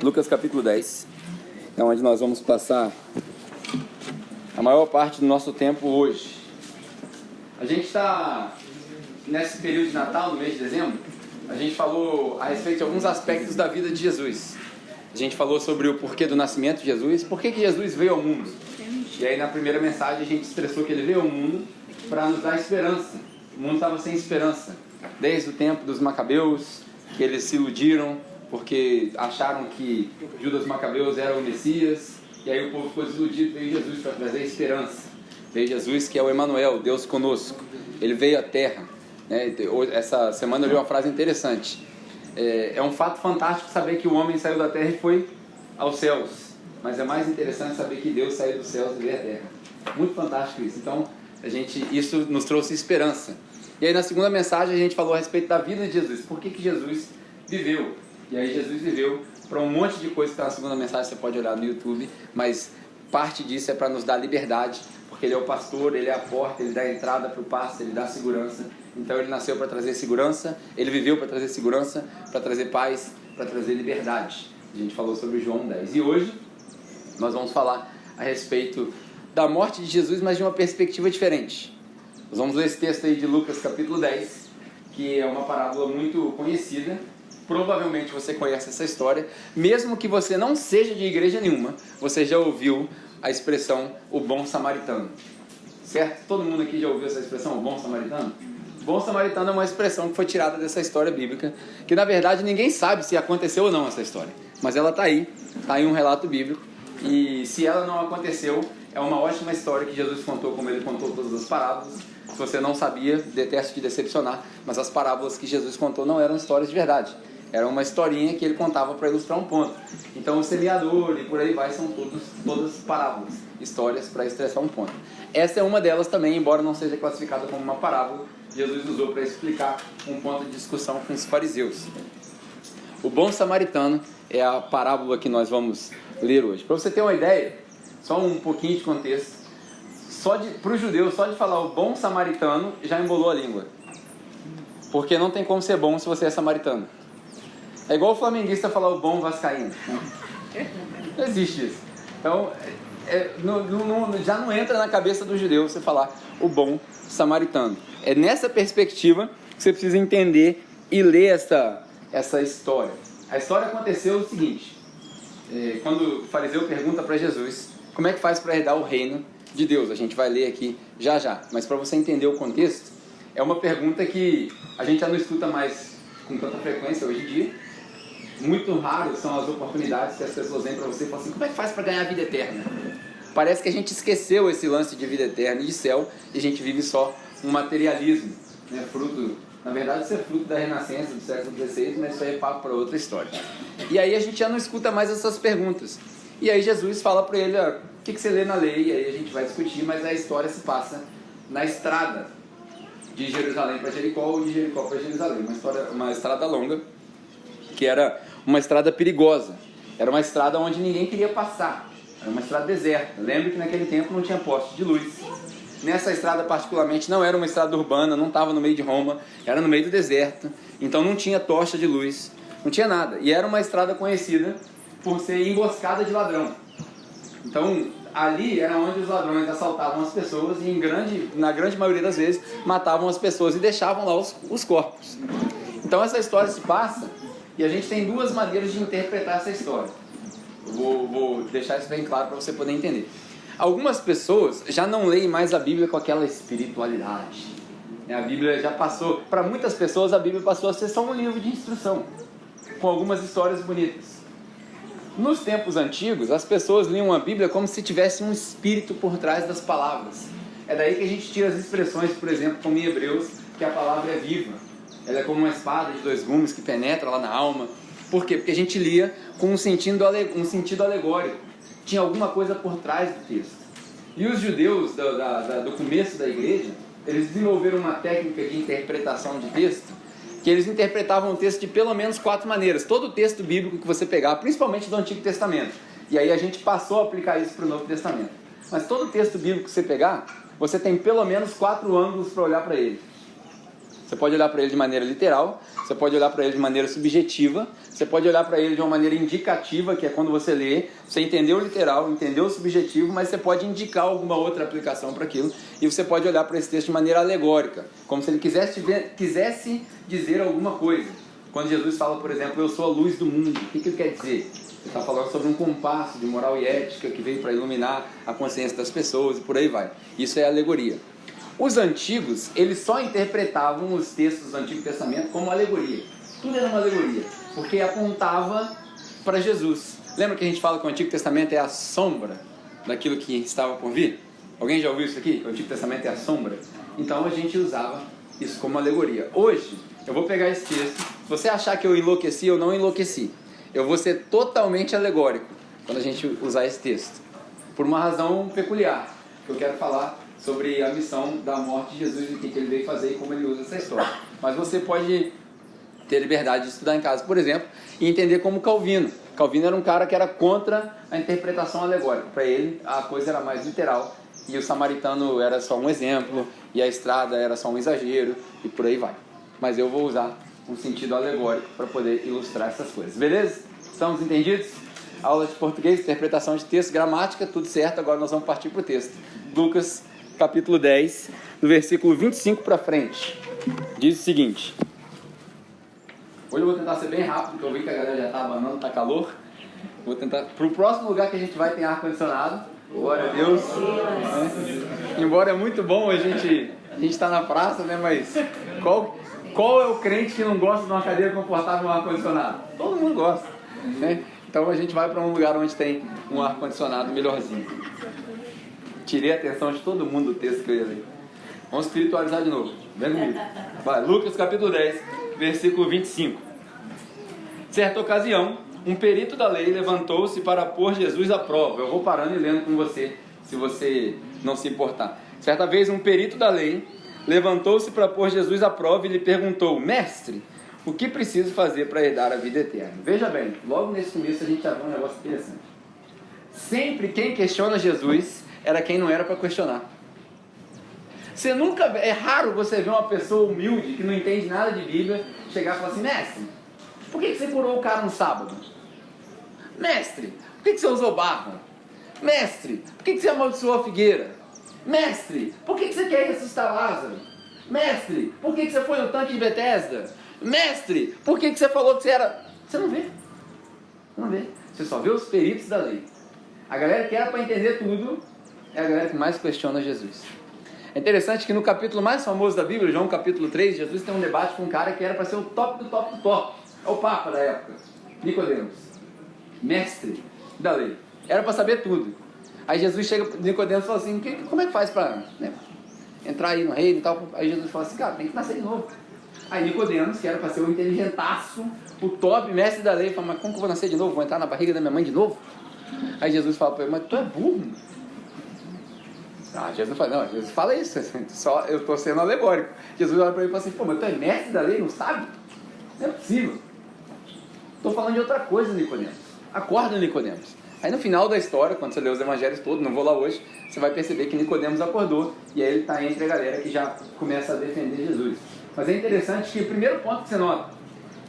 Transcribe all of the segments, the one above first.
Lucas capítulo 10, é onde nós vamos passar a maior parte do nosso tempo hoje. A gente está nesse período de Natal, no mês de dezembro. A gente falou a respeito de alguns aspectos da vida de Jesus. A gente falou sobre o porquê do nascimento de Jesus, por que Jesus veio ao mundo. E aí na primeira mensagem a gente expressou que ele veio ao mundo para nos dar esperança. O mundo estava sem esperança, desde o tempo dos Macabeus, que eles se iludiram porque acharam que Judas Macabeus era o Messias, e aí o povo ficou desiludido. Veio Jesus para trazer esperança. Veio Jesus, que é o Emanuel, Deus conosco. Ele veio à terra. Essa semana eu li uma frase interessante. É um fato fantástico saber que o homem saiu da terra e foi aos céus, mas é mais interessante saber que Deus saiu dos céus e veio à terra. Muito fantástico isso. Então isso nos trouxe esperança. E aí na segunda mensagem a gente falou a respeito da vida de Jesus. Por que Jesus viveu? E aí Jesus viveu para um monte de coisa que está na segunda mensagem, você pode olhar no YouTube, mas parte disso é para nos dar liberdade, porque ele é o pastor, ele é a porta, ele dá a entrada para o pasto, ele dá segurança. Então ele nasceu para trazer segurança, ele viveu para trazer segurança, para trazer paz, para trazer liberdade. A gente falou sobre João 10. E hoje nós vamos falar a respeito da morte de Jesus, mas de uma perspectiva diferente. Nós vamos ler esse texto aí de Lucas capítulo 10, que é uma parábola muito conhecida. Provavelmente você conhece essa história, mesmo que você não seja de igreja nenhuma, você já ouviu a expressão o bom samaritano, certo? Todo mundo aqui já ouviu essa expressão, o bom samaritano? O bom samaritano é uma expressão que foi tirada dessa história bíblica, que na verdade ninguém sabe se aconteceu ou não essa história, mas ela está aí um relato bíblico, e se ela não aconteceu, é uma ótima história que Jesus contou, como ele contou todas as parábolas. Se você não sabia, detesto te decepcionar, mas as parábolas que Jesus contou não eram histórias de verdade. Era uma historinha que ele contava para ilustrar um ponto. Então o semeador e por aí vai são todas parábolas, histórias para estressar um ponto. Essa é uma delas também, embora não seja classificada como uma parábola, Jesus usou para explicar um ponto de discussão com os fariseus. O bom samaritano é a parábola que nós vamos ler hoje. Para você ter uma ideia, só um pouquinho de contexto, para o judeu, só de falar o bom samaritano já embolou a língua. Porque não tem como ser bom se você é samaritano. É igual o flamenguista falar o bom vascaíno. Não existe isso. Então, já não entra na cabeça do judeu você falar o bom samaritano. É nessa perspectiva que você precisa entender e ler essa história. A história aconteceu o seguinte. Quando o fariseu pergunta para Jesus como é que faz para herdar o reino de Deus. A gente vai ler aqui já. Mas para você entender o contexto, é uma pergunta que a gente já não escuta mais com tanta frequência hoje em dia. Muito raras são as oportunidades que as pessoas vêm para você e falam assim: como é que faz para ganhar a vida eterna? Parece que a gente esqueceu esse lance de vida eterna e de céu, e a gente vive só um materialismo, né? Na verdade isso é fruto da renascença do século XVI, mas isso aí é papo para outra história. E aí a gente já não escuta mais essas perguntas. E aí Jesus fala para ele: o que você lê na lei? E aí a gente vai discutir, mas a história se passa na estrada de Jerusalém para Jericó ou de Jericó para Jerusalém. Uma estrada longa, que era uma estrada perigosa. Era uma estrada onde ninguém queria passar. Era uma estrada deserta. Lembro que naquele tempo não tinha poste de luz. Nessa estrada particularmente não era uma estrada urbana, não estava no meio de Roma, era no meio do deserto. Então não tinha tocha de luz, não tinha nada. E era uma estrada conhecida por ser emboscada de ladrão. Então ali era onde os ladrões assaltavam as pessoas e na grande maioria das vezes matavam as pessoas e deixavam lá os corpos. Então essa história se passa e a gente tem duas maneiras de interpretar essa história. Eu vou deixar isso bem claro para você poder entender. Algumas pessoas já não leem mais a Bíblia com aquela espiritualidade. A Bíblia já passou, para muitas pessoas a Bíblia passou a ser só um livro de instrução, com algumas histórias bonitas. Nos tempos antigos, as pessoas liam a Bíblia como se tivesse um espírito por trás das palavras. É daí que a gente tira as expressões, por exemplo, como em Hebreus, que a palavra é viva. Ela é como uma espada de dois gumes que penetra lá na alma. Por quê? Porque a gente lia com um sentido alegórico. Tinha alguma coisa por trás do texto. E os judeus do começo da igreja, eles desenvolveram uma técnica de interpretação de texto, que eles interpretavam o texto de pelo menos 4 maneiras. Todo o texto bíblico que você pegar, principalmente do Antigo Testamento. E aí a gente passou a aplicar isso para o Novo Testamento. Mas todo o texto bíblico que você pegar, você tem pelo menos 4 ângulos para olhar para ele. Se Você pode olhar para ele de maneira literal, você pode olhar para ele de maneira subjetiva, você pode olhar para ele de uma maneira indicativa, que é quando você lê, você entendeu o literal, entendeu o subjetivo, mas você pode indicar alguma outra aplicação para aquilo, e você pode olhar para esse texto de maneira alegórica, como se ele quisesse dizer alguma coisa. Quando Jesus fala, por exemplo, eu sou a luz do mundo, o que ele quer dizer? Ele está falando sobre um compasso de moral e ética que veio para iluminar a consciência das pessoas e por aí vai. Isso é alegoria. Os antigos, eles só interpretavam os textos do Antigo Testamento como alegoria. Tudo era uma alegoria, porque apontava para Jesus. Lembra que a gente fala que o Antigo Testamento é a sombra daquilo que estava por vir? Alguém já ouviu isso aqui? Que o Antigo Testamento é a sombra? Então a gente usava isso como alegoria. Hoje, eu vou pegar esse texto. Se você achar que eu enlouqueci, eu não enlouqueci. Eu vou ser totalmente alegórico quando a gente usar esse texto. Por uma razão peculiar, que eu quero falar sobre a missão da morte de Jesus e o que ele veio fazer e como ele usa essa história. Mas você pode ter liberdade de estudar em casa, por exemplo, e entender como Calvino. Calvino era um cara que era contra a interpretação alegórica. Para ele, a coisa era mais literal e o samaritano era só um exemplo e a estrada era só um exagero e por aí vai. Mas eu vou usar um sentido alegórico para poder ilustrar essas coisas. Beleza? Estamos entendidos? Aula de português, interpretação de texto, gramática, tudo certo. Agora nós vamos partir para o texto. Lucas, capítulo 10, do versículo 25 para frente. Diz o seguinte. Hoje eu vou tentar ser bem rápido, porque eu vi que a galera já está abanando, está calor. Vou tentar... Para o próximo lugar que a gente vai tem ar-condicionado. Glória a Deus. Embora é muito bom a gente está na praça, né? Mas qual é o crente que não gosta de uma cadeira confortável e um ar-condicionado? Todo mundo gosta, né? Então a gente vai para um lugar onde tem um ar-condicionado melhorzinho. Tirei a atenção de todo mundo do texto que eu ia ler. Vamos espiritualizar de novo. Vem comigo. Vai, Lucas capítulo 10, versículo 25. Certa ocasião, um perito da lei levantou-se para pôr Jesus à prova. Eu vou parando e lendo com você, se você não se importar. Certa vez, um perito da lei levantou-se para pôr Jesus à prova e lhe perguntou: Mestre, o que preciso fazer para herdar a vida eterna? Veja bem, logo nesse começo a gente já vê um negócio interessante. Sempre quem questiona Jesus era quem não era para questionar. É raro você ver uma pessoa humilde que não entende nada de Bíblia chegar e falar assim: Mestre, por que você curou o cara no sábado? Mestre, por que você usou barro? Mestre, por que você amaldiçoou a figueira? Mestre, por que você quer ressuscitar Lázaro? Mestre, por que você foi no tanque de Betesda? Mestre, por que você falou que você era... Você não vê. Não vê. Você só vê os peritos da lei. A galera que era para entender tudo é a galera que mais questiona Jesus. É interessante que no capítulo mais famoso da Bíblia, João capítulo 3, Jesus tem um debate com um cara que era para ser o top do top do top. É o Papa da época, Nicodemos, mestre da lei. Era para saber tudo. Aí Jesus chega para Nicodemos e fala assim: como é que faz para entrar aí no reino e tal? Aí Jesus fala assim: cara, tem que nascer de novo. Aí Nicodemos, que era para ser o inteligentaço, o top mestre da lei, fala: mas como que eu vou nascer de novo? Vou entrar na barriga da minha mãe de novo? Aí Jesus fala para ele: mas tu é burro. Jesus fala: não, Jesus fala isso, só eu estou sendo alegórico. Jesus olha para ele e fala assim: pô, mas tu é mestre da lei, não sabe? Não é possível. Estou falando de outra coisa, Nicodemos. Acorda, Nicodemos. Aí no final da história, quando você lê os evangelhos todos, não vou lá hoje, você vai perceber que Nicodemos acordou e aí ele está entre a galera que já começa a defender Jesus. Mas é interessante que o primeiro ponto que você nota: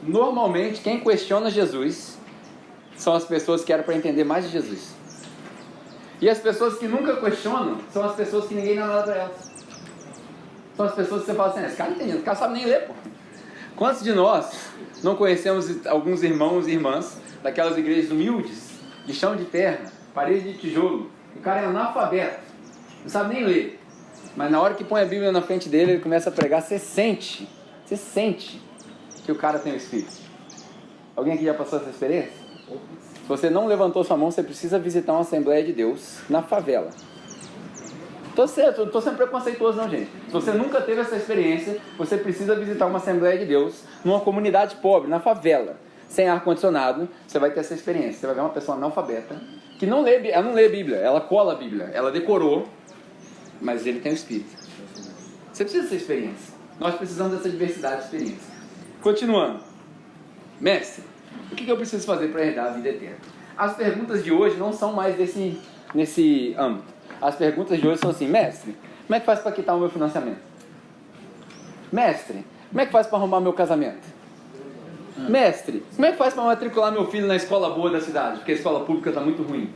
normalmente quem questiona Jesus são as pessoas que eram para entender mais de Jesus. E as pessoas que nunca questionam são as pessoas que ninguém dá nada para elas. São as pessoas que você fala assim: esse cara não entende, esse cara sabe nem ler, pô. Quantos de nós não conhecemos alguns irmãos e irmãs daquelas igrejas humildes, de chão de terra, parede de tijolo? O cara é analfabeto, não sabe nem ler. Mas na hora que põe a Bíblia na frente dele, ele começa a pregar, você sente que o cara tem o Espírito. Alguém aqui já passou essa experiência? Se você não levantou sua mão, você precisa visitar uma Assembleia de Deus na favela. Estou sendo preconceituoso não, gente. Se você nunca teve essa experiência, você precisa visitar uma Assembleia de Deus numa comunidade pobre, na favela, sem ar-condicionado. Você vai ter essa experiência. Você vai ver uma pessoa analfabeta que não lê a Bíblia, ela cola a Bíblia, ela decorou, mas ele tem o Espírito. Você precisa dessa experiência. Nós precisamos dessa diversidade de experiência. Continuando. Mestre, o que eu preciso fazer para herdar a vida eterna? As perguntas de hoje não são mais nesse âmbito. As perguntas de hoje são assim: mestre, como é que faz para quitar o meu financiamento? Mestre, Como é que faz para arrumar meu casamento? Mestre, como é que faz para matricular meu filho na escola boa da cidade? Porque a escola pública está muito ruim.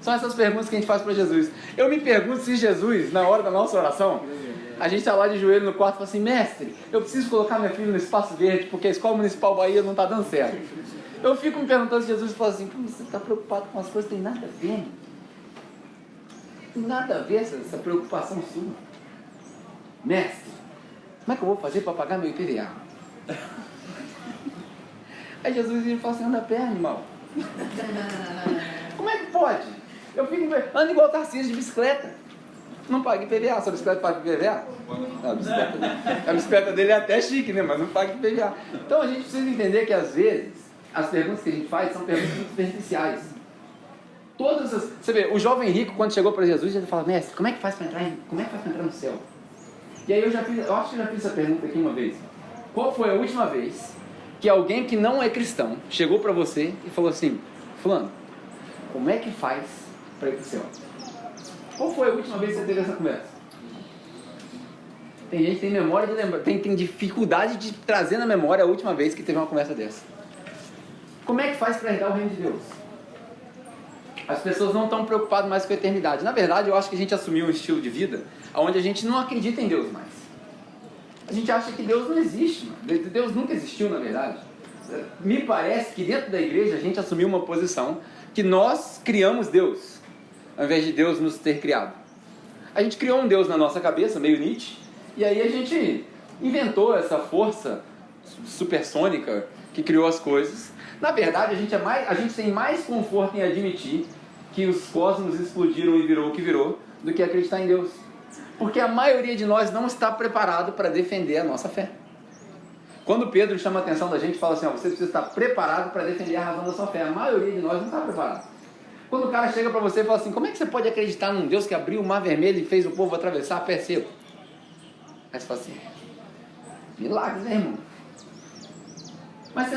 São essas perguntas que a gente faz para Jesus. Eu me pergunto se Jesus, na hora da nossa oração, a gente está lá de joelho no quarto e fala assim: mestre, eu preciso colocar minha filha no Espaço Verde porque a Escola Municipal Bahia não está dando certo. Eu fico me perguntando se Jesus fala assim: você está preocupado com as coisas que tem nada a ver. Tem nada a ver essa preocupação sua. Mestre, como é que eu vou fazer para pagar meu IPVA? Aí Jesus fala assim: anda a pé, animal. Como é que pode? Eu fico ando igual Tarcísio de bicicleta. Não paga IPVA. Sua bicicleta paga IPVA? A bicicleta dele é até chique, né? Mas não paga IPVA. Então a gente precisa entender que às vezes as perguntas que a gente faz são perguntas muito superficiais. Todas as... Você vê, o jovem rico, quando chegou para Jesus, ele fala: mestre, como é que faz para entrar no céu? E aí eu acho que eu já fiz essa pergunta aqui uma vez. Qual foi a última vez que alguém que não é cristão chegou para você e falou assim: fulano, como é que faz para ir para o céu? Qual foi a última vez que você teve essa conversa? Tem gente que tem memória de lembrar, tem dificuldade de trazer na memória a última vez que teve uma conversa dessa. Como é que faz para herdar o reino de Deus? As pessoas não estão preocupadas mais com a eternidade. Na verdade, eu acho que a gente assumiu um estilo de vida onde a gente não acredita em Deus mais. A gente acha que Deus não existe, mano. Deus nunca existiu, na verdade. Me parece que dentro da igreja a gente assumiu uma posição que nós criamos Deus, ao invés de Deus nos ter criado. A gente criou um Deus na nossa cabeça, meio Nietzsche, e aí a gente inventou essa força supersônica que criou as coisas. Na verdade, a gente tem mais conforto em admitir que os cosmos explodiram e virou o que virou, do que acreditar em Deus. Porque a maioria de nós não está preparado para defender a nossa fé. Quando Pedro chama a atenção da gente e fala assim: você precisa estar preparado para defender a razão da sua fé. A maioria de nós não está preparado. Quando o cara chega para você e fala assim: como é que você pode acreditar num Deus que abriu o mar vermelho e fez o povo atravessar a pé seco? Aí você fala assim: milagres, né, irmão? Mas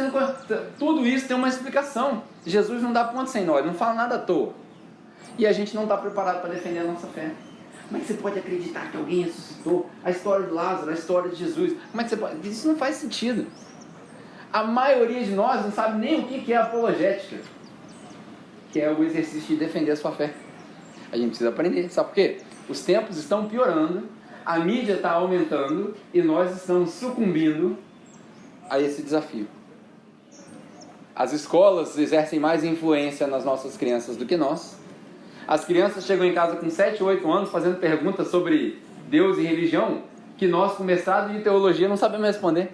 tudo isso tem uma explicação. Jesus não dá ponto sem nó, ele não fala nada à toa. E a gente não está preparado para defender a nossa fé. Como é que você pode acreditar que alguém ressuscitou? A história de Lázaro, a história de Jesus. Como é que você pode? Isso não faz sentido. A maioria de nós não sabe nem o que é apologética, que é o exercício de defender a sua fé. A gente precisa aprender. Sabe por quê? Os tempos estão piorando, a mídia está aumentando e nós estamos sucumbindo a esse desafio. As escolas exercem mais influência nas nossas crianças do que nós. As crianças chegam em casa com 7, 8 anos fazendo perguntas sobre Deus e religião que nós, com mestrado de teologia, não sabemos responder.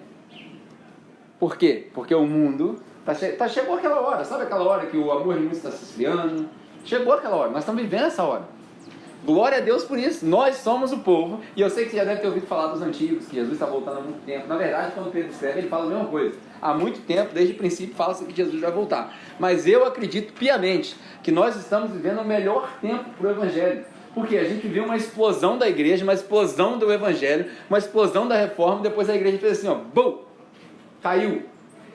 Por quê? Porque o mundo chegou aquela hora. Sabe aquela hora que o amor de muitos está se esfriando? Chegou aquela hora. Nós estamos vivendo essa hora. Glória a Deus por isso. Nós somos o povo. E eu sei que você já deve ter ouvido falar dos antigos, que Jesus está voltando há muito tempo. Na verdade, quando Pedro escreve, ele fala a mesma coisa. Há muito tempo, desde o princípio, fala-se que Jesus vai voltar. Mas eu acredito piamente que nós estamos vivendo o melhor tempo para o Evangelho. Porque a gente viu uma explosão da igreja, uma explosão do Evangelho, uma explosão da reforma. Depois a igreja fez assim, ó, bum, caiu.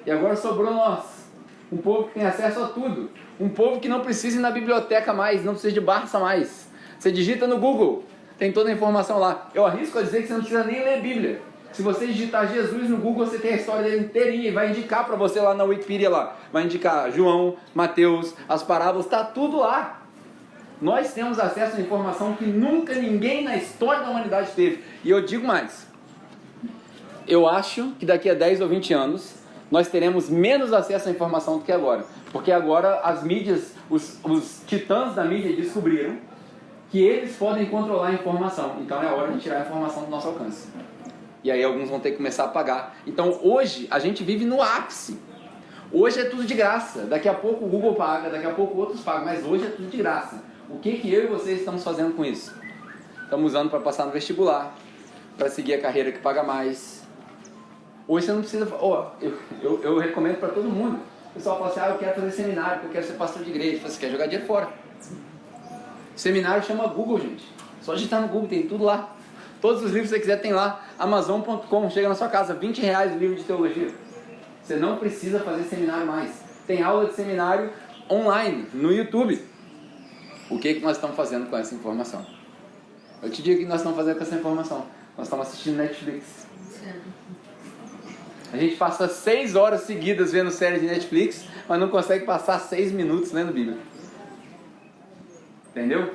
E agora sobrou nós. Um povo que tem acesso a tudo. Um povo que não precisa ir na biblioteca mais, não precisa de Barça mais. Você digita no Google, tem toda a informação lá. Eu arrisco a dizer que você não precisa nem ler Bíblia. Se você digitar Jesus no Google, você tem a história dele inteirinha e vai indicar para você lá na Wikipedia lá. Vai indicar João, Mateus, as parábolas, está tudo lá. Nós temos acesso a informação que nunca ninguém na história da humanidade teve. E eu digo mais. Eu acho que daqui a 10 ou 20 anos, nós teremos menos acesso à informação do que agora. Porque agora as mídias, os titãs da mídia descobriram que eles podem controlar a informação. Então é hora de tirar a informação do nosso alcance. E aí alguns vão ter que começar a pagar. Então hoje a gente vive no ápice. Hoje é tudo de graça. Daqui a pouco o Google paga, daqui a pouco outros pagam. Mas hoje é tudo de graça. O que eu e vocês estamos fazendo com isso? Estamos usando para passar no vestibular, para seguir a carreira que paga mais. Hoje você não precisa... Eu recomendo para todo mundo. O pessoal fala assim, eu quero fazer seminário, eu quero ser pastor de igreja. Você quer jogar dinheiro fora. Seminário chama Google, gente. Só digitar no Google, tem tudo lá. Todos os livros que você quiser tem lá. Amazon.com, chega na sua casa, R$20 o livro de teologia. Você não precisa fazer seminário mais. Tem aula de seminário online, no YouTube. O que nós estamos fazendo com essa informação? Eu te digo o que nós estamos fazendo com essa informação. Nós estamos assistindo Netflix. A gente passa 6 horas seguidas vendo série de Netflix, mas não consegue passar 6 minutos lendo Bíblia. Entendeu?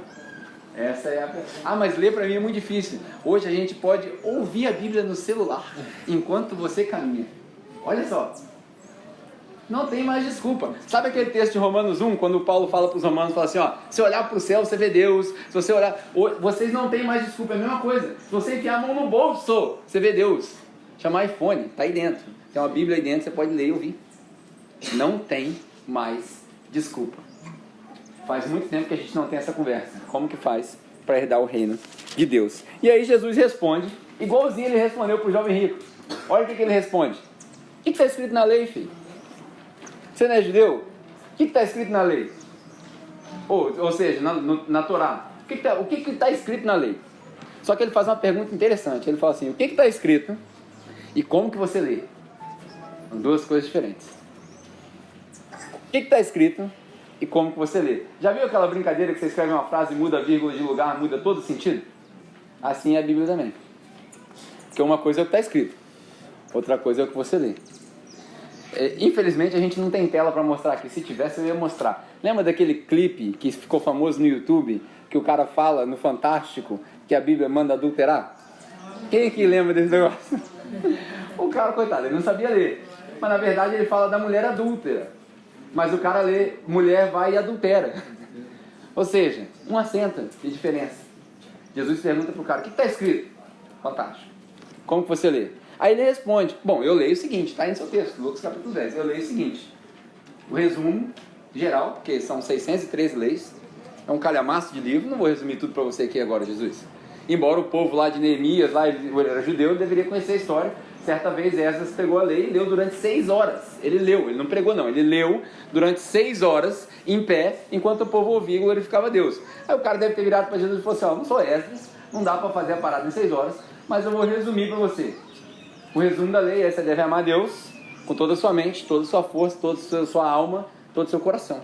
Essa é a... mas ler para mim é muito difícil. Hoje a gente pode ouvir a Bíblia no celular enquanto você caminha. Olha só. Não tem mais desculpa. Sabe aquele texto de Romanos 1, quando o Paulo fala para os romanos, fala assim, ó, se olhar para o céu, você vê Deus. Se você olhar... Vocês não têm mais desculpa, é a mesma coisa. Se você enfiar a mão no bolso, você vê Deus. Chama iPhone, tá aí dentro. Tem uma Bíblia aí dentro, você pode ler e ouvir. Não tem mais desculpa. Faz muito tempo que a gente não tem essa conversa. Como que faz para herdar o reino de Deus? E aí Jesus responde, igualzinho ele respondeu para o jovem rico. Olha o que ele responde. O que está escrito na lei, filho? Você não é judeu? O que está escrito na lei? Ou seja, na Torá. O que está escrito na lei? Só que ele faz uma pergunta interessante. Ele fala assim, o que está escrito e como que você lê? São duas coisas diferentes. O que está escrito e como que você lê? Já viu aquela brincadeira que você escreve uma frase e muda a vírgula de lugar, muda todo o sentido? Assim é a Bíblia também. Porque uma coisa é o que está escrito, outra coisa é o que você lê. Infelizmente a gente não tem tela para mostrar aqui. Se tivesse eu ia mostrar. Lembra daquele clipe que ficou famoso no YouTube, que o cara fala no Fantástico que a Bíblia manda adulterar? Quem aqui lembra desse negócio? O cara, coitado, ele não sabia ler. Mas na verdade ele fala da mulher adúltera. Mas o cara lê, mulher vai e adultera. Ou seja, um acento de diferença. Jesus pergunta para o cara, o que está escrito? Fantástico. Como que você lê? Aí ele responde, bom, eu leio o seguinte, está aí no seu texto, Lucas capítulo 10, eu leio o seguinte, o resumo geral, porque são 613 leis, é um calhamaço de livro, não vou resumir tudo para você aqui agora, Jesus. Embora o povo lá de Neemias, lá ele era judeu, ele deveria conhecer a história. Certa vez Esdras pegou a lei e leu durante 6 horas. Ele leu, ele não pregou não, ele leu durante 6 horas em pé, enquanto o povo ouvia e glorificava a Deus. Aí o cara deve ter virado para Jesus e falou assim, ó, não sou Esdras, não dá para fazer a parada em 6 horas, mas eu vou resumir para você. O resumo da lei é, você deve amar Deus com toda a sua mente, toda a sua força, toda a sua alma, todo o seu coração.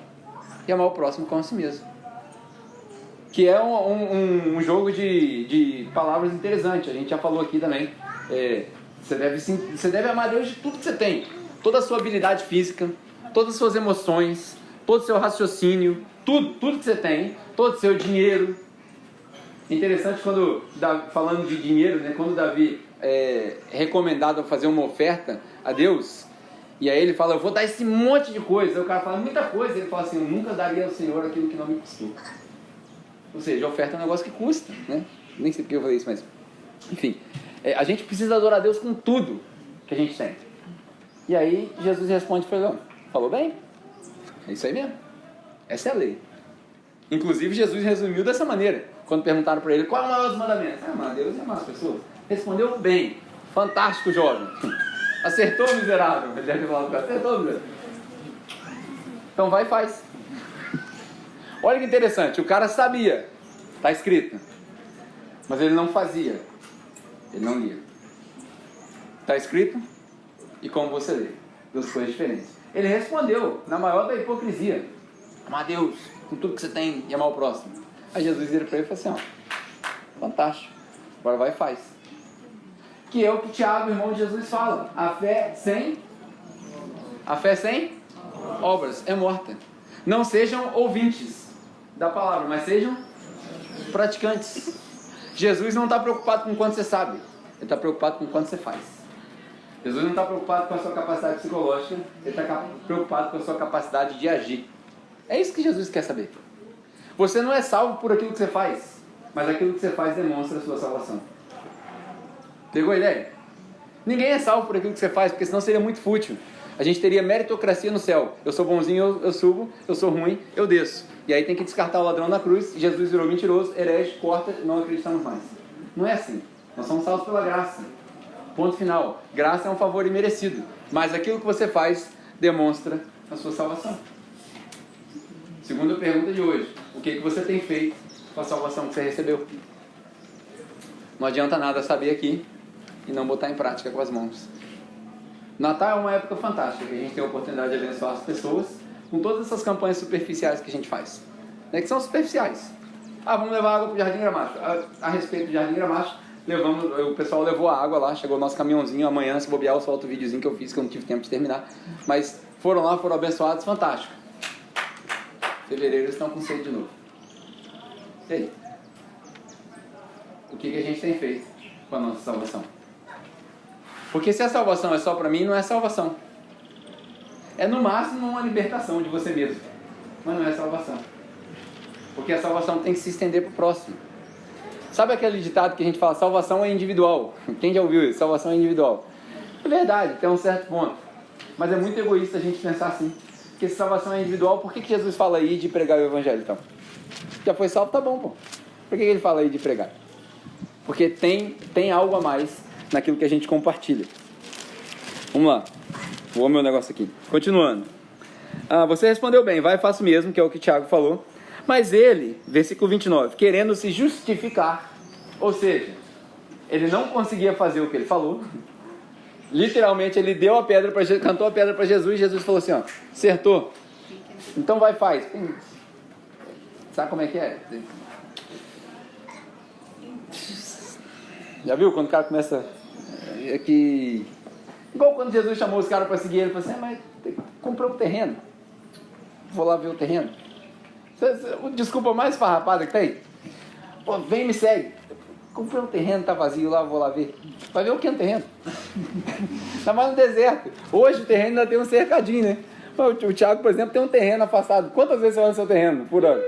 E amar o próximo como a si mesmo. Que é um jogo de palavras interessante, a gente já falou aqui também. Você deve amar Deus de tudo que você tem. Toda a sua habilidade física, todas as suas emoções, todo o seu raciocínio, tudo que você tem, todo o seu dinheiro. Interessante quando, falando de dinheiro, né, quando Davi é recomendado a fazer uma oferta a Deus, e aí ele fala, eu vou dar esse monte de coisa. Aí o cara fala, muita coisa. Ele fala assim, eu nunca daria ao Senhor aquilo que não me custou. Ou seja, a oferta é um negócio que custa, né? Nem sei porque eu falei isso, mas... Enfim, a gente precisa adorar a Deus com tudo que a gente tem. E aí Jesus responde, falou bem? É isso aí mesmo. Essa é a lei. Inclusive Jesus resumiu dessa maneira. Quando perguntaram para ele, qual é o maior dos mandamentos? Amar a Deus e amar as pessoas. Respondeu bem. Fantástico, jovem. Acertou, miserável. Ele deve ter falado, acertou, miserável. Então vai e faz. Olha que interessante, o cara sabia, está escrito, mas ele não fazia, ele não lia. Está escrito e como você lê, duas coisas diferentes. Ele respondeu na maior da hipocrisia, amar a Deus com tudo que você tem e amar o próximo. Aí Jesus vira para ele e fala assim, ó, fantástico, agora vai e faz. Que é o que Tiago, irmão de Jesus, fala, a fé sem obras é morta. Não sejam ouvintes da palavra, mas sejam praticantes. Jesus não está preocupado com quanto você sabe, ele está preocupado com quanto você faz. Jesus não está preocupado com a sua capacidade psicológica, ele está preocupado com a sua capacidade de agir. É isso que Jesus quer saber. Você não é salvo por aquilo que você faz, mas aquilo que você faz demonstra a sua salvação. Pegou a ideia? Ninguém é salvo por aquilo que você faz, porque senão seria muito fútil. A gente teria meritocracia no céu. Eu sou bonzinho, eu subo. Eu sou ruim, eu desço. E aí tem que descartar o ladrão na cruz. Jesus virou mentiroso, herege, corta, não acreditamos mais. Não é assim. Nós somos salvos pela graça. Ponto final. Graça é um favor imerecido. Mas aquilo que você faz demonstra a sua salvação. Segunda pergunta de hoje. O que você tem feito com a salvação que você recebeu? Não adianta nada saber aqui e não botar em prática com as mãos. Natal é uma época fantástica, que a gente tem a oportunidade de abençoar as pessoas com todas essas campanhas superficiais que a gente faz, né, que são superficiais. Vamos levar água para o Jardim Gramacho. A respeito do Jardim Gramacho, o pessoal levou a água lá, chegou o nosso caminhãozinho. Amanhã, se bobear, eu solto o videozinho que eu fiz, que eu não tive tempo de terminar. Mas foram lá, foram abençoados, fantástico. Fevereiro eles estão com sede de novo. E aí? O que a gente tem feito com a nossa salvação? Porque se a salvação é só para mim, não é salvação. É no máximo uma libertação de você mesmo, mas não é salvação. Porque a salvação tem que se estender para o próximo. Sabe aquele ditado que a gente fala, salvação é individual? Quem já ouviu isso? Salvação é individual. É verdade, tem um certo ponto. Mas é muito egoísta a gente pensar assim. Porque se salvação é individual, por que Jesus fala aí de pregar o evangelho então? Já foi salvo, tá bom, pô. Por que ele fala aí de pregar? Porque tem algo a mais naquilo que a gente compartilha. Vamos lá. Vou ao meu negócio aqui. Continuando. Você respondeu bem, vai, faço mesmo, que é o que o Tiago falou. Mas ele, versículo 29, querendo se justificar, ou seja, ele não conseguia fazer o que ele falou. Literalmente ele deu a pedra para Jesus, cantou a pedra para Jesus, e Jesus falou assim, ó, acertou. Então vai, faz. Sabe como é que é? Já viu quando o cara começa aqui, igual quando Jesus chamou os caras para seguir ele, falou assim, mas tem que comprar um terreno, vou lá ver o terreno. Desculpa mais farrapada que tem. Pô, vem, me segue. Comprei um terreno, tá vazio lá, vou lá ver. Vai ver o que é um terreno? Tá mais no deserto. Hoje o terreno ainda tem um cercadinho, né? O Thiago, por exemplo, tem um terreno afastado. Quantas vezes você vai no seu terreno por ano?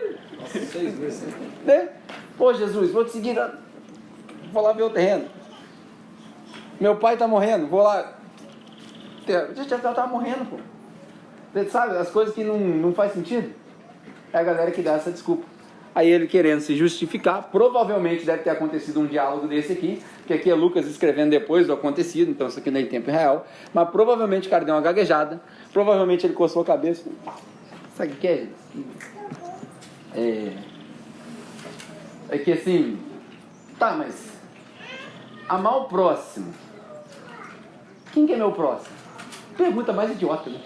6 vezes. Né? Pô, Jesus, vou te seguir. Vou lá ver o terreno. Meu pai tá morrendo, vou lá. Já tá morrendo, pô. Você sabe, as coisas que não faz sentido. É a galera que dá essa desculpa. Aí ele querendo se justificar, provavelmente deve ter acontecido um diálogo desse aqui, que aqui é Lucas escrevendo depois do acontecido, então isso aqui não é em tempo real, mas provavelmente o cara deu uma gaguejada, provavelmente ele coçou a cabeça. Sabe o que é, gente? É que assim, tá, mas amar o próximo, quem que é meu próximo? Pergunta mais idiota, né?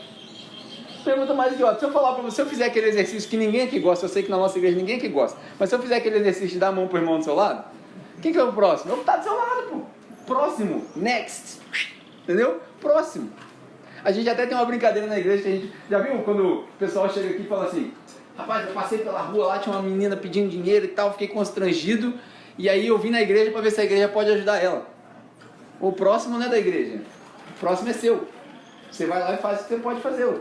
Pergunta mais idiota. Se eu falar pra você, se eu fizer aquele exercício que ninguém aqui gosta, eu sei que na nossa igreja ninguém aqui gosta, mas se eu fizer aquele exercício de dar a mão pro irmão do seu lado, quem que é o próximo? Eu tá do seu lado, pô. Próximo. Next. Entendeu? Próximo. A gente até tem uma brincadeira na igreja que a gente... Já viu quando o pessoal chega aqui e fala assim, rapaz, eu passei pela rua lá, tinha uma menina pedindo dinheiro e tal, fiquei constrangido, e aí eu vim na igreja para ver se a igreja pode ajudar ela. O próximo não é da igreja. O próximo é seu. Você vai lá e faz o que você pode fazer, ué.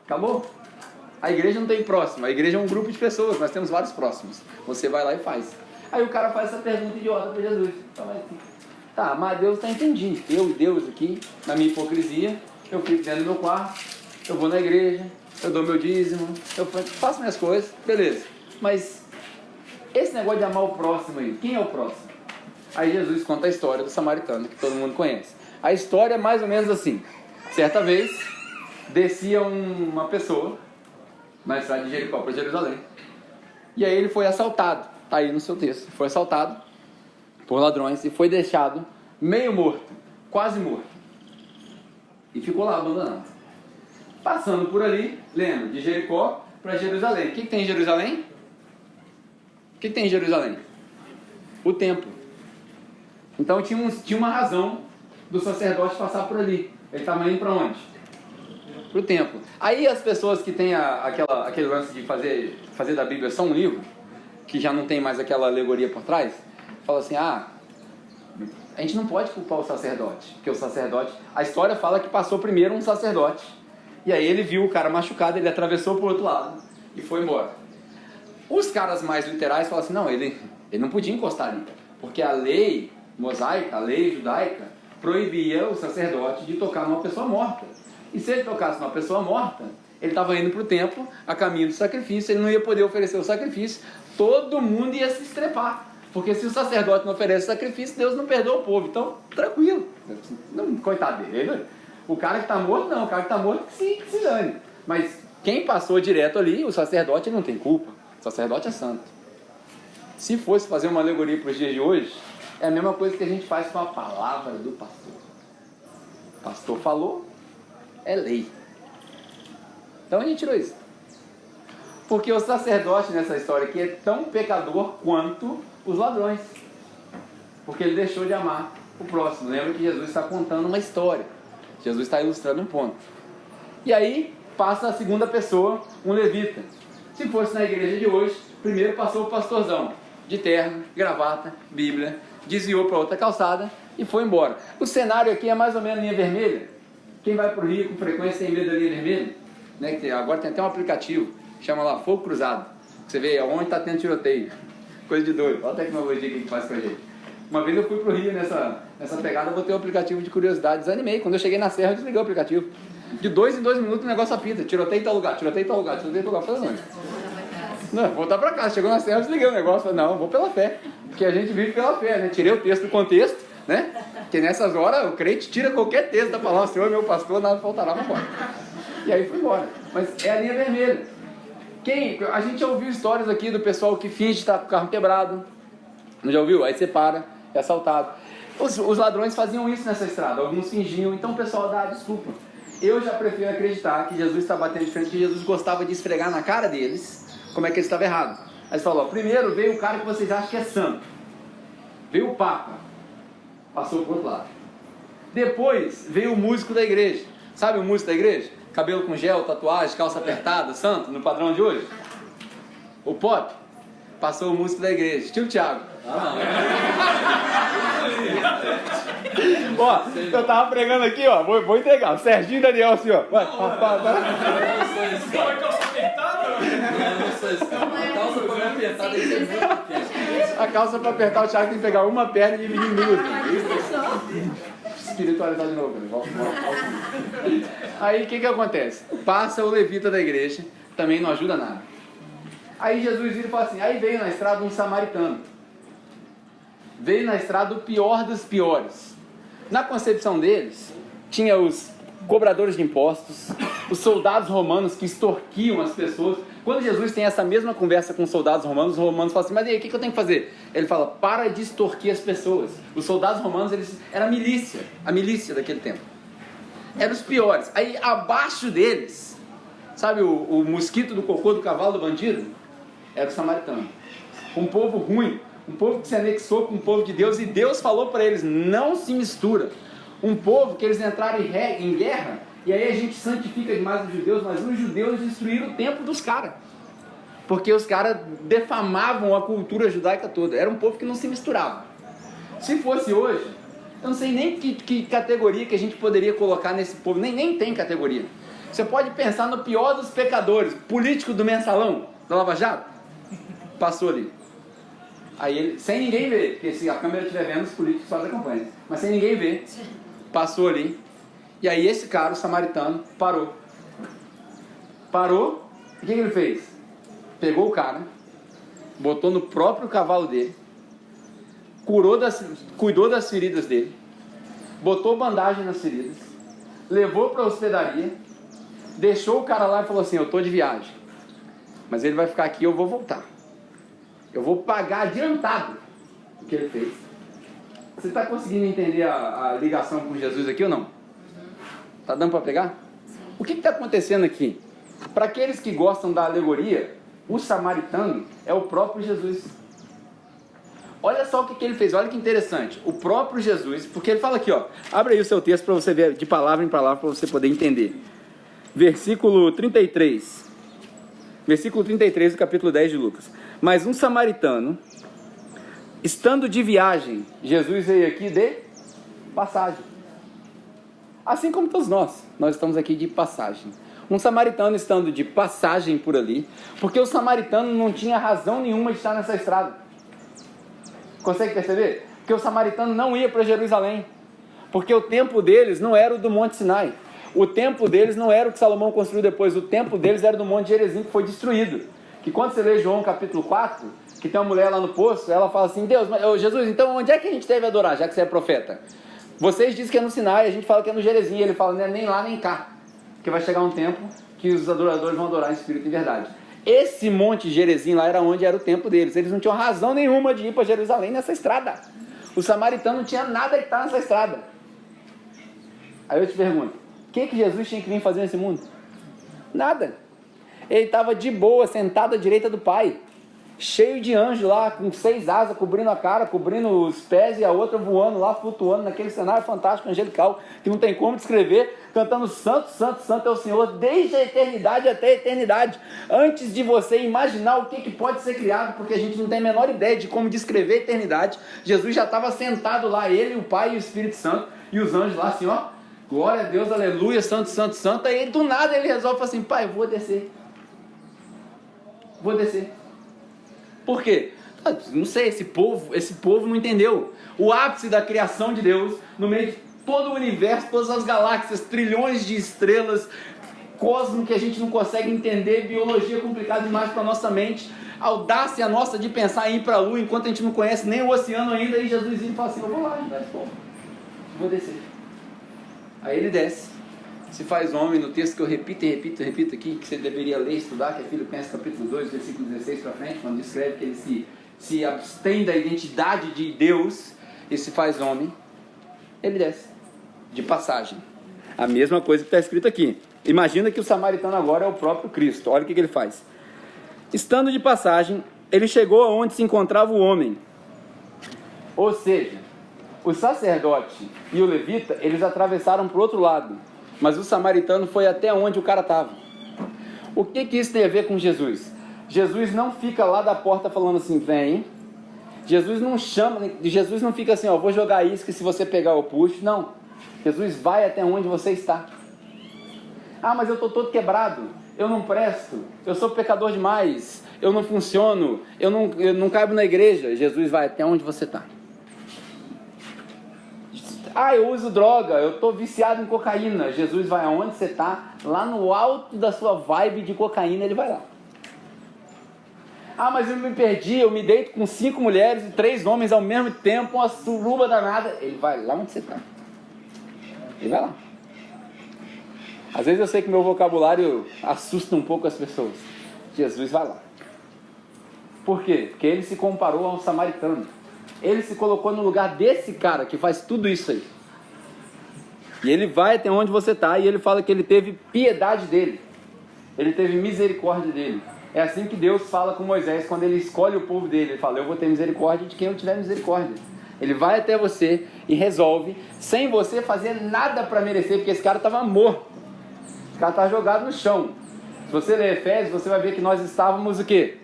Acabou? A igreja não tem próximo, a igreja é um grupo de pessoas, nós temos vários próximos. Você vai lá e faz. Aí o cara faz essa pergunta idiota para Jesus. Tá, mas Deus tá entendido. Eu e Deus aqui, na minha hipocrisia, eu fico dentro do meu quarto, eu vou na igreja, eu dou meu dízimo, eu faço minhas coisas, beleza. Mas esse negócio de amar o próximo aí, quem é o próximo? Aí Jesus conta a história do samaritano, que todo mundo conhece. A história é mais ou menos assim. Certa vez, descia uma pessoa na estrada de Jericó para Jerusalém, e aí ele foi assaltado, tá aí no seu texto, foi assaltado por ladrões e foi deixado meio morto, quase morto, e ficou lá abandonado. Passando por ali, lembra, de Jericó para Jerusalém. O que tem em Jerusalém? O que tem em Jerusalém? O templo. Então tinha uma razão do sacerdote passar por ali. Ele estava indo para onde? Para o templo. Aí as pessoas que têm aquele lance de fazer da Bíblia só um livro, que já não tem mais aquela alegoria por trás, falam assim, a gente não pode culpar o sacerdote, porque o sacerdote, a história fala que passou primeiro um sacerdote, e aí ele viu o cara machucado, ele atravessou para o outro lado e foi embora. Os caras mais literais falam assim, não, ele não podia encostar ali, porque a lei mosaica, a lei judaica, proibia o sacerdote de tocar numa pessoa morta. E se ele tocasse numa pessoa morta, ele estava indo para o templo, a caminho do sacrifício, ele não ia poder oferecer o sacrifício, todo mundo ia se estrepar. Porque se o sacerdote não oferece sacrifício, Deus não perdoa o povo. Então, tranquilo. Não, coitado dele. O cara que está morto, não. O cara que está morto, que se dane. Mas quem passou direto ali, o sacerdote não tem culpa. O sacerdote é santo. Se fosse fazer uma alegoria para os dias de hoje, é a mesma coisa que a gente faz com a palavra do pastor. O pastor falou, é lei. Então a gente tirou isso. Porque o sacerdote nessa história aqui é tão pecador quanto os ladrões. Porque ele deixou de amar o próximo. Lembra que Jesus está contando uma história. Jesus está ilustrando um ponto. E aí passa a segunda pessoa, um levita. Se fosse na igreja de hoje, primeiro passou o pastorzão, de terno, gravata, Bíblia, desviou para outra calçada e foi embora. O cenário aqui é mais ou menos linha vermelha. Quem vai para o Rio com frequência tem medo da linha vermelha? Né? Agora tem até um aplicativo, chama lá Fogo Cruzado. Você vê onde está tendo tiroteio. Coisa de doido. Olha a tecnologia que faz com a gente. Uma vez eu fui para o Rio nessa pegada, botei um aplicativo de curiosidade, desanimei. Quando eu cheguei na serra, eu desliguei o aplicativo. De 2 em 2 minutos o negócio apita. Tiroteio em tal lugar, tiroteio em tal lugar, tiroteio em tal lugar. Falei, não, vou voltar para casa. Chegou na serra, eu desliguei o negócio. Falei, não, vou pela fé. Porque a gente vive pela fé, né? Tirei o texto do contexto, né? Porque nessas horas o crente tira qualquer texto da palavra, Senhor, meu pastor, nada faltará, vamos embora. E aí fui embora. Mas é a linha vermelha. A gente já ouviu histórias aqui do pessoal que finge estar com o carro quebrado. Não já ouviu? Aí você para, é assaltado. Os ladrões faziam isso nessa estrada, alguns fingiam, então o pessoal dá desculpa. Eu já prefiro acreditar que Jesus está batendo de frente, que Jesus gostava de esfregar na cara deles como é que eles estavam errados. Aí ele falou, primeiro veio o cara que vocês acham que é santo. Veio o Papa, passou para o outro lado. Depois veio o músico da igreja. Sabe o músico da igreja? Cabelo com gel, tatuagem, calça apertada, santo, no padrão de hoje. O Pop, passou o músico da igreja. Tio Thiago. Ó, eu tava pregando aqui, ó, vou entregar. O Serginho Daniel, assim, ó. Vai. A calça para apertar o Thiago tem que pegar uma perna e dividir em duas. Espiritualidade de novo. Aí o que acontece? Passa o levita da igreja, também não ajuda nada. Aí Jesus vira e fala assim, aí veio na estrada um samaritano. Veio na estrada o pior dos piores. Na concepção deles, tinha os cobradores de impostos, os soldados romanos que extorquiam as pessoas. Quando Jesus tem essa mesma conversa com os soldados romanos, os romanos falam assim, mas e aí, o que eu tenho que fazer? Ele fala, para de extorquir as pessoas. Os soldados romanos, era a milícia daquele tempo. Eram os piores. Aí, abaixo deles, sabe o mosquito do cocô do cavalo do bandido? Era o samaritano. Um povo ruim, um povo que se anexou com o povo de Deus, e Deus falou para eles, não se mistura. Um povo que eles entraram em guerra, e aí a gente santifica demais os judeus, mas os judeus destruíram o templo dos caras. Porque os caras defamavam a cultura judaica toda. Era um povo que não se misturava. Se fosse hoje, eu não sei nem que categoria que a gente poderia colocar nesse povo, nem tem categoria. Você pode pensar no pior dos pecadores, político do mensalão, da Lava Jato, passou ali. Aí ele, sem ninguém ver, porque se a câmera estiver vendo, os políticos fazem a campanha, mas sem ninguém ver, passou ali. E aí esse cara, o samaritano, parou. E o que ele fez? Pegou o cara, botou no próprio cavalo dele, cuidou das feridas dele, botou bandagem nas feridas, levou para a hospedaria, deixou o cara lá e falou assim, eu estou de viagem, mas ele vai ficar aqui, eu vou voltar. Eu vou pagar adiantado o que ele fez. Você está conseguindo entender a ligação com Jesus aqui ou não? Está dando para pegar? O que está acontecendo aqui? Para aqueles que gostam da alegoria, o samaritano é o próprio Jesus. Olha só o que ele fez, olha que interessante. O próprio Jesus, porque ele fala aqui, ó, abre aí o seu texto para você ver de palavra em palavra, para você poder entender. Versículo 33. Versículo 33 do capítulo 10 de Lucas. Mas um samaritano, estando de viagem, Jesus veio aqui de passagem. Assim como todos nós estamos aqui de passagem. Um samaritano estando de passagem por ali, porque o samaritano não tinha razão nenhuma de estar nessa estrada. Consegue perceber? Porque o samaritano não ia para Jerusalém, porque o templo deles não era o do Monte Sinai. O templo deles não era o que Salomão construiu depois, o templo deles era do Monte Gerizim, que foi destruído. Que quando você lê João capítulo 4, que tem uma mulher lá no poço, ela fala assim, Jesus, então onde é que a gente deve adorar, já que você é profeta? Vocês dizem que é no Sinai, a gente fala que é no Gerizim. Ele fala, não é nem lá nem cá, porque vai chegar um tempo que os adoradores vão adorar em espírito e verdade. Esse Monte Gerizim lá era onde era o templo deles. Eles não tinham razão nenhuma de ir para Jerusalém nessa estrada. O samaritano não tinha nada que estar nessa estrada. Aí eu te pergunto, o que Jesus tinha que vir fazer nesse mundo? Nada. Ele estava de boa, sentado à direita do Pai. cheio de anjos lá, com 6 asas, cobrindo a cara, cobrindo os pés, e a outra voando lá, flutuando naquele cenário fantástico, angelical, que não tem como descrever, cantando santo, santo, santo é o Senhor, desde a eternidade até a eternidade, antes de você imaginar o que pode ser criado, porque a gente não tem a menor ideia de como descrever a eternidade. Jesus já estava sentado lá, ele, o Pai e o Espírito Santo, e os anjos lá assim, ó, glória a Deus, aleluia, santo, santo, santo. Aí do nada ele resolve falar assim, pai, eu vou descer. Por quê? Não sei, esse povo não entendeu. O ápice da criação de Deus, no meio de todo o universo, todas as galáxias, trilhões de estrelas, cosmo que a gente não consegue entender, biologia complicada demais para nossa mente, audácia nossa de pensar em ir para a lua, enquanto a gente não conhece nem o oceano ainda, e Jesus fala assim, eu vou lá, vou descer. Aí ele desce, se faz homem, no texto que eu repito aqui, que você deveria ler e estudar, que é Filipenses capítulo 2, versículo 16 para frente, quando descreve que ele se abstém da identidade de Deus e se faz homem, ele desce, de passagem. A mesma coisa que está escrito aqui. Imagina que o samaritano agora é o próprio Cristo. Olha o que ele faz. Estando de passagem, ele chegou aonde se encontrava o homem. Ou seja, o sacerdote e o levita, eles atravessaram para o outro lado, mas o samaritano foi até onde o cara estava. O que isso tem a ver com Jesus? Jesus não fica lá da porta falando assim, vem. Jesus não chama, Jesus não fica assim, ó, vou jogar isca, se você pegar eu puxo. Não, Jesus vai até onde você está. Ah, mas eu estou todo quebrado, eu não presto, eu sou pecador demais, eu não funciono, eu não caibo na igreja. Jesus vai até onde você está. Ah, eu uso droga, eu estou viciado em cocaína. Jesus vai aonde você está, lá no alto da sua vibe de cocaína, ele vai lá. Ah, mas eu me perdi, eu me deito com 5 mulheres e 3 homens ao mesmo tempo, uma suruba danada. Ele vai lá onde você está. Ele vai lá. Às vezes eu sei que meu vocabulário assusta um pouco as pessoas. Jesus vai lá. Por quê? Porque ele se comparou ao samaritano. Ele se colocou no lugar desse cara que faz tudo isso aí. E ele vai até onde você está e ele fala que ele teve piedade dele. Ele teve misericórdia dele. É assim que Deus fala com Moisés quando ele escolhe o povo dele. Ele fala, eu vou ter misericórdia de quem eu tiver misericórdia. Ele vai até você e resolve, sem você fazer nada para merecer, porque esse cara estava morto. Esse cara estava jogado no chão. Se você ler Efésios, você vai ver que nós estávamos o quê?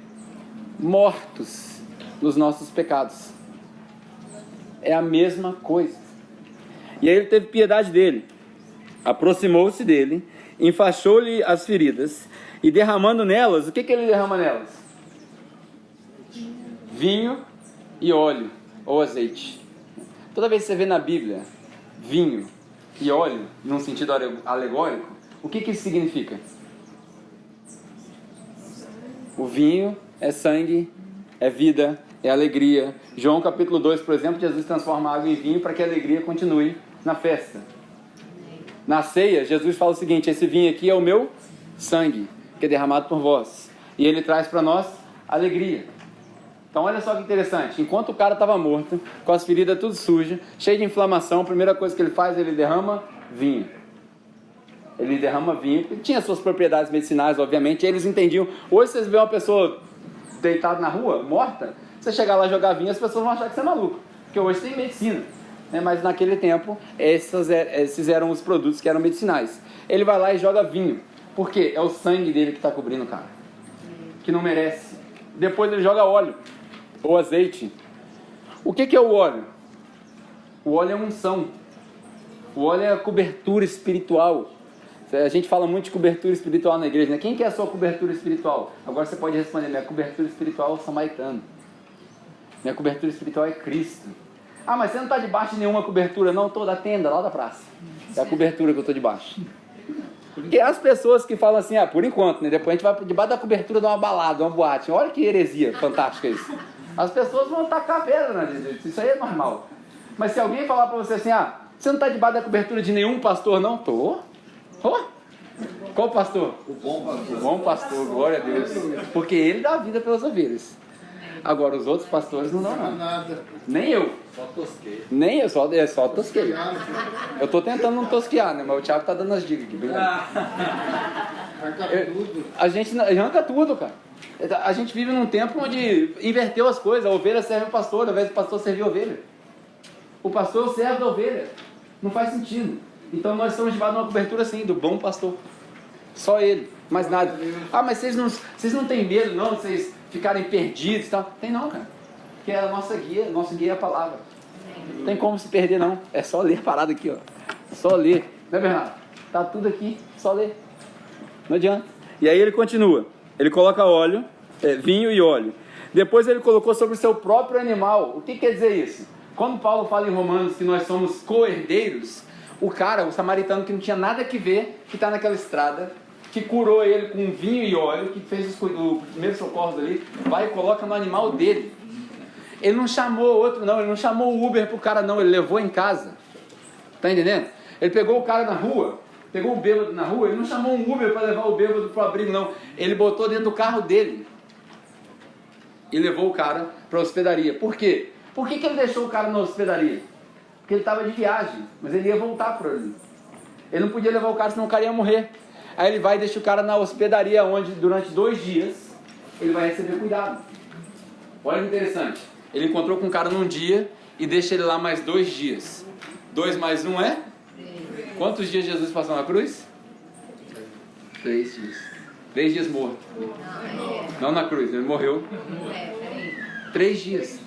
Mortos nos nossos pecados. É a mesma coisa. E aí ele teve piedade dele, aproximou-se dele, enfaixou-lhe as feridas e derramando nelas, o que ele derrama nelas? Vinho e óleo ou azeite. Toda vez que você vê na Bíblia vinho e óleo, num sentido alegórico, o que isso significa? O vinho é sangue, é vida, é alegria. João capítulo 2, por exemplo, Jesus transforma a água em vinho para que a alegria continue na festa. Na ceia, Jesus fala o seguinte, esse vinho aqui é o meu sangue, que é derramado por vós. E ele traz para nós alegria. Então olha só que interessante, enquanto o cara estava morto, com as feridas tudo sujas, cheio de inflamação, a primeira coisa que ele faz, ele derrama vinho. Ele derrama vinho, porque tinha suas propriedades medicinais, obviamente, e eles entendiam. Hoje vocês veem uma pessoa deitada na rua, morta, você chegar lá e jogar vinho, as pessoas vão achar que você é maluco, porque hoje tem medicina, né? Mas naquele tempo, esses eram os produtos que eram medicinais. Ele vai lá e joga vinho, por quê? É o sangue dele que está cobrindo o cara, que não merece. Depois ele joga óleo, ou azeite. O que é o óleo? O óleo é unção, o óleo é a cobertura espiritual. A gente fala muito de cobertura espiritual na igreja, né? Quem que é a sua cobertura espiritual? Agora você pode responder, minha cobertura espiritual é o samaritano. Minha cobertura espiritual é Cristo. Ah, mas você não está debaixo de nenhuma cobertura, não? Estou da tenda, lá da praça. É a cobertura que eu estou debaixo. Porque as pessoas que falam assim, por enquanto, né? Depois a gente vai debaixo da cobertura de uma balada, uma boate. Olha que heresia fantástica isso. As pessoas vão tacar pedra na gente, isso aí é normal. Mas se alguém falar para você assim, você não está debaixo da cobertura de nenhum pastor, não? Estou. Qual pastor? O bom pastor. O bom pastor, glória a Deus. Porque ele dá a vida pelas ovelhas. Agora os outros pastores não dão nada. Nem eu. Só tosqueio. Nem eu, só tosqueio. Eu tô tentando não tosquear, né? Mas o Thiago tá dando as dicas aqui. Arranca tudo. A gente arranca tudo, cara. A gente vive num tempo onde inverteu as coisas. A ovelha serve o pastor, ao invés do pastor servir a ovelha. O pastor serve a ovelha. Não faz sentido. Então nós estamos debaixo de uma cobertura assim, do bom pastor. Só ele, mais nada. Mas vocês não têm medo não, de vocês ficarem perdidos e tal? Tem não, cara. Que é a nossa guia, nosso guia é a palavra. Não tem como se perder não. É só ler a parada aqui, ó. Só ler. Não é, Bernardo? Tá tudo aqui, só ler. Não adianta. E aí ele continua. Ele coloca óleo, vinho e óleo. Depois ele colocou sobre o seu próprio animal. O que quer dizer isso? Quando Paulo fala em Romanos que nós somos co-herdeiros, o samaritano que não tinha nada que ver, que está naquela estrada, que curou ele com vinho e óleo, que fez o primeiro socorro ali, vai e coloca no animal dele. Ele não chamou outro não, ele não chamou o Uber pro cara não, ele levou em casa. Tá entendendo? Ele pegou o cara na rua, pegou o bêbado na rua, ele não chamou um Uber para levar o bêbado pro abrigo não, ele botou dentro do carro dele e levou o cara para a hospedaria. Por quê? Por que ele deixou o cara na hospedaria? Porque ele estava de viagem, mas ele ia voltar por ali. Ele não podia levar o cara, senão o cara ia morrer. Aí ele vai e deixa o cara na hospedaria, onde durante 2 dias ele vai receber cuidado. Olha que interessante. Ele encontrou com um cara num dia e deixa ele lá mais 2 dias. 2 mais 1 é? Quantos dias Jesus passou na cruz? 3 dias. 3 dias morto. Não na cruz, ele morreu 3 dias.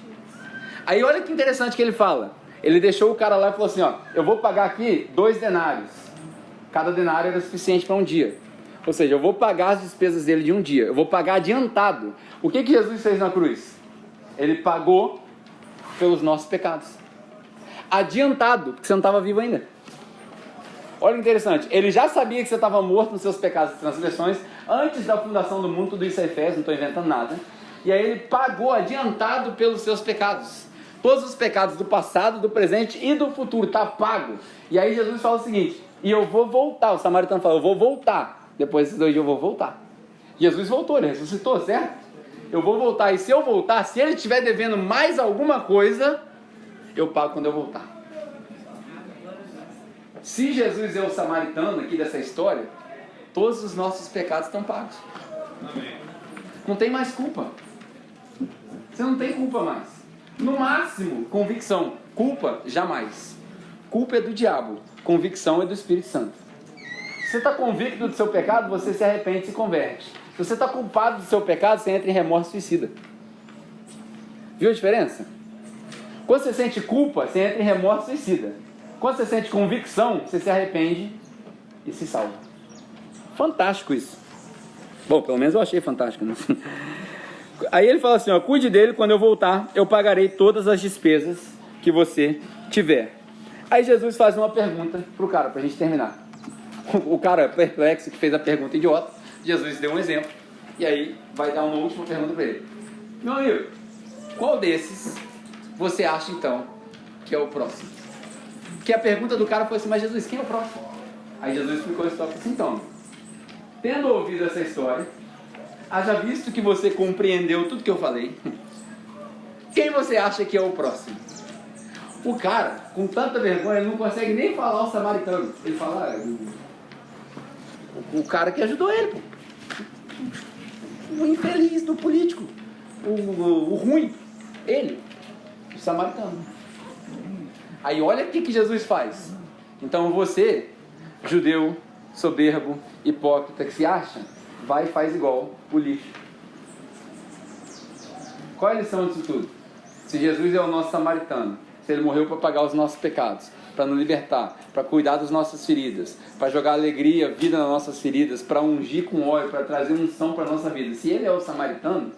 Aí olha que interessante que ele fala. Ele deixou o cara lá e falou assim, ó, eu vou pagar aqui 2 denários. Cada denário era suficiente para um dia. Ou seja, eu vou pagar as despesas dele de um dia. Eu vou pagar adiantado. O que Jesus fez na cruz? Ele pagou pelos nossos pecados. Adiantado, porque você não estava vivo ainda. Olha que interessante. Ele já sabia que você estava morto nos seus pecados e transgressões. Antes da fundação do mundo, tudo isso é Efésios, não estou inventando nada. E aí ele pagou adiantado pelos seus pecados. Todos os pecados do passado, do presente e do futuro, está pago. E aí Jesus fala o seguinte, e eu vou voltar, o samaritano fala, eu vou voltar. Depois desses 2 dias eu vou voltar. Jesus voltou, ele ressuscitou, certo? Eu vou voltar, e se eu voltar, se ele estiver devendo mais alguma coisa, eu pago quando eu voltar. Se Jesus é o samaritano aqui dessa história, todos os nossos pecados estão pagos. Não tem mais culpa. Você não tem culpa mais. No máximo, convicção. Culpa, jamais. Culpa é do diabo. Convicção é do Espírito Santo. Se você está convicto do seu pecado, você se arrepende e se converte. Se você está culpado do seu pecado, você entra em remorso suicida. Viu a diferença? Quando você sente culpa, você entra em remorso suicida. Quando você sente convicção, você se arrepende e se salva. Fantástico isso. Bom, pelo menos eu achei fantástico, né? Aí ele fala assim, ó, cuide dele, quando eu voltar, eu pagarei todas as despesas que você tiver. Aí Jesus faz uma pergunta pro cara, pra gente terminar. O cara perplexo que fez a pergunta idiota, Jesus deu um exemplo, e aí vai dar uma última pergunta para ele. Meu amigo, qual desses você acha então que é o próximo? Que a pergunta do cara foi assim, mas Jesus, quem é o próximo? Aí Jesus explicou a história assim, então, tendo ouvido essa história, haja visto que você compreendeu tudo que eu falei, quem você acha que é o próximo? O cara, com tanta vergonha, ele não consegue nem falar o samaritano. Ele fala, o cara que ajudou ele, pô. O infeliz do político, o ruim, ele, o samaritano. Aí olha o que Jesus faz. Então você, judeu, soberbo, hipócrita que se acha, vai e faz igual o lixo. Qual é a lição disso tudo? Se Jesus é o nosso samaritano, se ele morreu para pagar os nossos pecados, para nos libertar, para cuidar das nossas feridas, para jogar alegria, vida nas nossas feridas, para ungir com óleo, para trazer unção para a nossa vida. Se ele é o samaritano,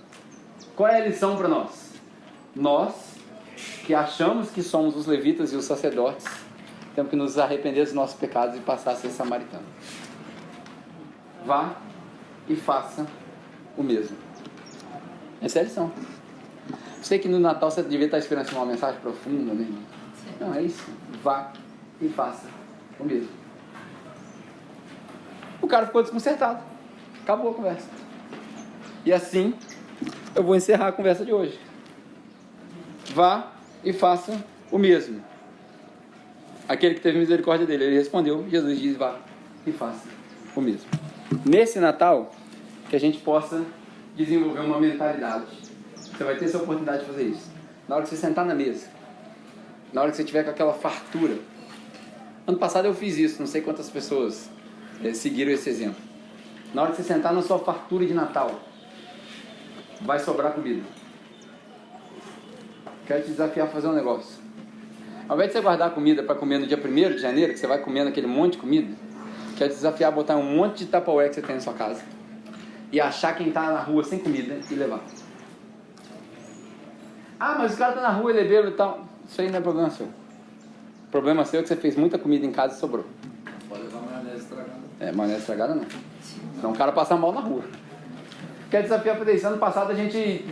qual é a lição para nós? Nós, que achamos que somos os levitas e os sacerdotes, temos que nos arrepender dos nossos pecados e passar a ser samaritano. Vá e faça o mesmo. Essa é a lição. Sei que no Natal você devia estar esperando uma mensagem profunda, né? Não, é isso. Vá e faça o mesmo. O cara ficou desconcertado. Acabou a conversa. E assim, eu vou encerrar a conversa de hoje. Vá e faça o mesmo. Aquele que teve misericórdia dele, ele respondeu. Jesus diz, vá e faça o mesmo. Nesse Natal, que a gente possa desenvolver uma mentalidade. Você vai ter essa oportunidade de fazer isso. Na hora que você sentar na mesa, na hora que você tiver com aquela fartura. Ano passado eu fiz isso, não sei quantas pessoas seguiram esse exemplo. Na hora que você sentar na sua fartura de Natal, vai sobrar comida. Quero te desafiar a fazer um negócio. Ao invés de você guardar comida para comer no dia 1º de janeiro, que você vai comendo aquele monte de comida, quero te desafiar a botar um monte de Tupperware que você tem na sua casa e achar quem está na rua sem comida e levar. Ah, mas o cara está na rua, ele é bêbado e tal. Isso aí não é problema seu. O problema seu é que você fez muita comida em casa e sobrou. Pode levar maionese estragada. Maionese estragada não. Então o cara passa mal na rua. Quero desafiar a fazer isso. Ano passado a gente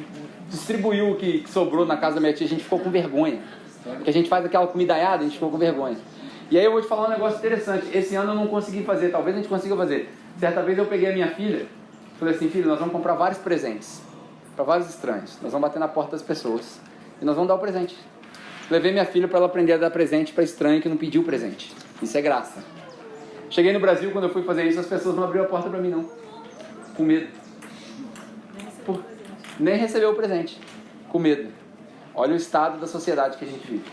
distribuiu o que sobrou na casa da minha tia, a gente ficou com vergonha. Porque a gente faz aquela comida aiada, a gente ficou com vergonha. E aí eu vou te falar um negócio interessante. Esse ano eu não consegui fazer, talvez a gente consiga fazer. Certa vez eu peguei a minha filha, falei assim, filha, nós vamos comprar vários presentes para vários estranhos. Nós vamos bater na porta das pessoas e nós vamos dar o presente. Levei minha filha para ela aprender a dar presente para estranho que não pediu presente. Isso é graça. Cheguei no Brasil, quando eu fui fazer isso, as pessoas não abriram a porta para mim não. Com medo. Nem recebeu o presente. Com medo. Olha o estado da sociedade que a gente vive.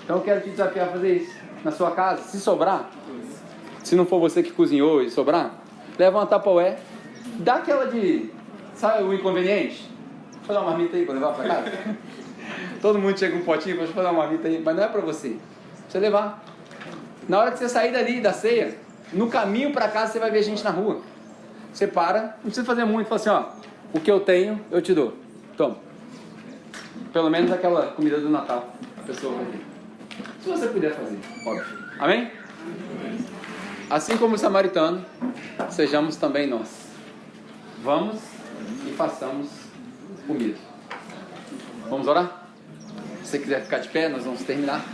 Então eu quero te desafiar a fazer isso. Na sua casa, se sobrar, se não for você que cozinhou e sobrar, leva uma Tupperware, dá aquela de... Sabe o inconveniente? Deixa eu fazer uma marmita aí para levar para casa. Todo mundo chega com um potinho, deixa eu fazer uma marmita aí. Mas não é para você. Pra você levar. Na hora que você sair dali da ceia, no caminho para casa você vai ver gente na rua. Você para, não precisa fazer muito, fala assim, ó, o que eu tenho, eu te dou. Toma. Pelo menos aquela comida do Natal, a pessoa vai ter. Se você puder fazer, óbvio. Amém? Assim como o samaritano, sejamos também nós. Vamos e façamos comida. Vamos orar? Se você quiser ficar de pé, nós vamos terminar.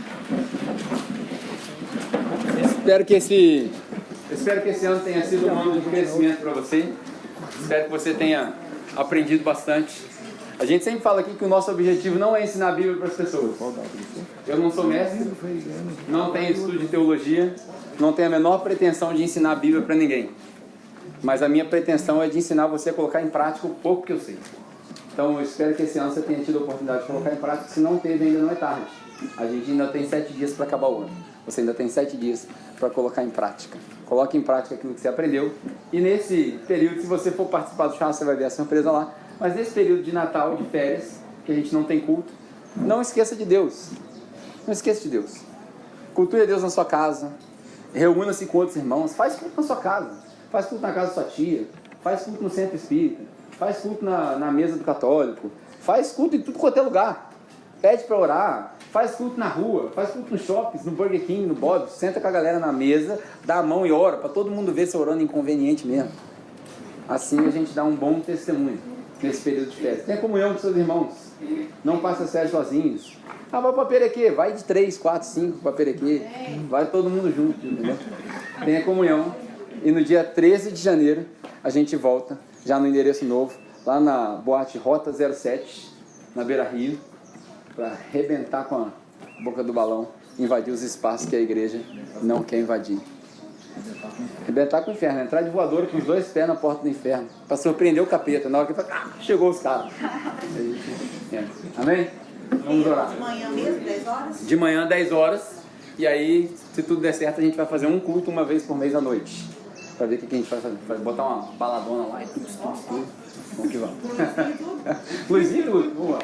Espero que esse ano tenha sido um ano de crescimento para você. Espero que você tenha aprendido bastante. A gente sempre fala aqui que o nosso objetivo não é ensinar a Bíblia para as pessoas. Eu não sou mestre, não tenho estudo de teologia, não tenho a menor pretensão de ensinar a Bíblia para ninguém. Mas a minha pretensão é de ensinar você a colocar em prática o pouco que eu sei. Então eu espero que esse ano você tenha tido a oportunidade de colocar em prática. Se não teve, ainda não é tarde. A gente ainda tem 7 dias para acabar o ano. Você ainda tem 7 dias para colocar em prática. Coloque em prática aquilo que você aprendeu. E nesse período, se você for participar do chá, você vai ver a surpresa lá. Mas nesse período de Natal, de férias, que a gente não tem culto, não esqueça de Deus. Não esqueça de Deus. Cultue a Deus na sua casa. Reúna-se com outros irmãos. Faz culto na sua casa. Faz culto na casa da sua tia. Faz culto no centro espírita. Faz culto na mesa do católico. Faz culto em tudo quanto é lugar. Pede para orar. Faz culto na rua. Faz culto no shopping, no Burger King, no Bob's. Senta com a galera na mesa, dá a mão e ora, para todo mundo ver se orando inconveniente mesmo. Assim a gente dá um bom testemunho nesse período de férias. Tenha comunhão com seus irmãos. Não passe as férias sozinhos. Ah, vai para Perequê. Vai de 3, 4, 5 para Perequê. Vai todo mundo junto, entendeu? Tenha comunhão. E no dia 13 de janeiro a gente volta, já no endereço novo, lá na boate Rota 07, na Beira Rio, para arrebentar com a boca do balão, invadir os espaços que a igreja não quer invadir. Arrebentar com o inferno, entrar de voadora com os 2 pés na porta do inferno, para surpreender o capeta. Na hora que ele fala, chegou os caras. Amém? Vamos orar. De manhã mesmo, 10 horas? De manhã, 10 horas. E aí, se tudo der certo, a gente vai fazer um culto uma vez por mês à noite. Para ver o que a gente vai fazer. Vai botar uma baladona lá e tudo. Vamos que vamos. Luzinho, luz. Vamos lá.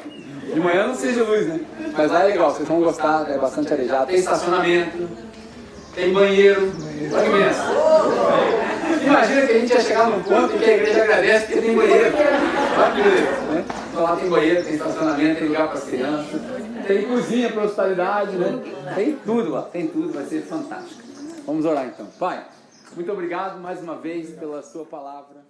De manhã não seja luz, né? Mas lá é legal, vocês vão gostar, é bastante arejado. Tem estacionamento, tem banheiro. Olha que benção. Imagina que a gente ia chegar num ponto que a igreja agradece porque tem banheiro. Olha que beleza, né? Então lá tem banheiro, tem estacionamento, tem lugar para as crianças, tem cozinha para hospitalidade, né? Tem tudo lá, tem tudo, vai ser fantástico. Vamos orar então. Pai, muito obrigado mais uma vez pela sua palavra.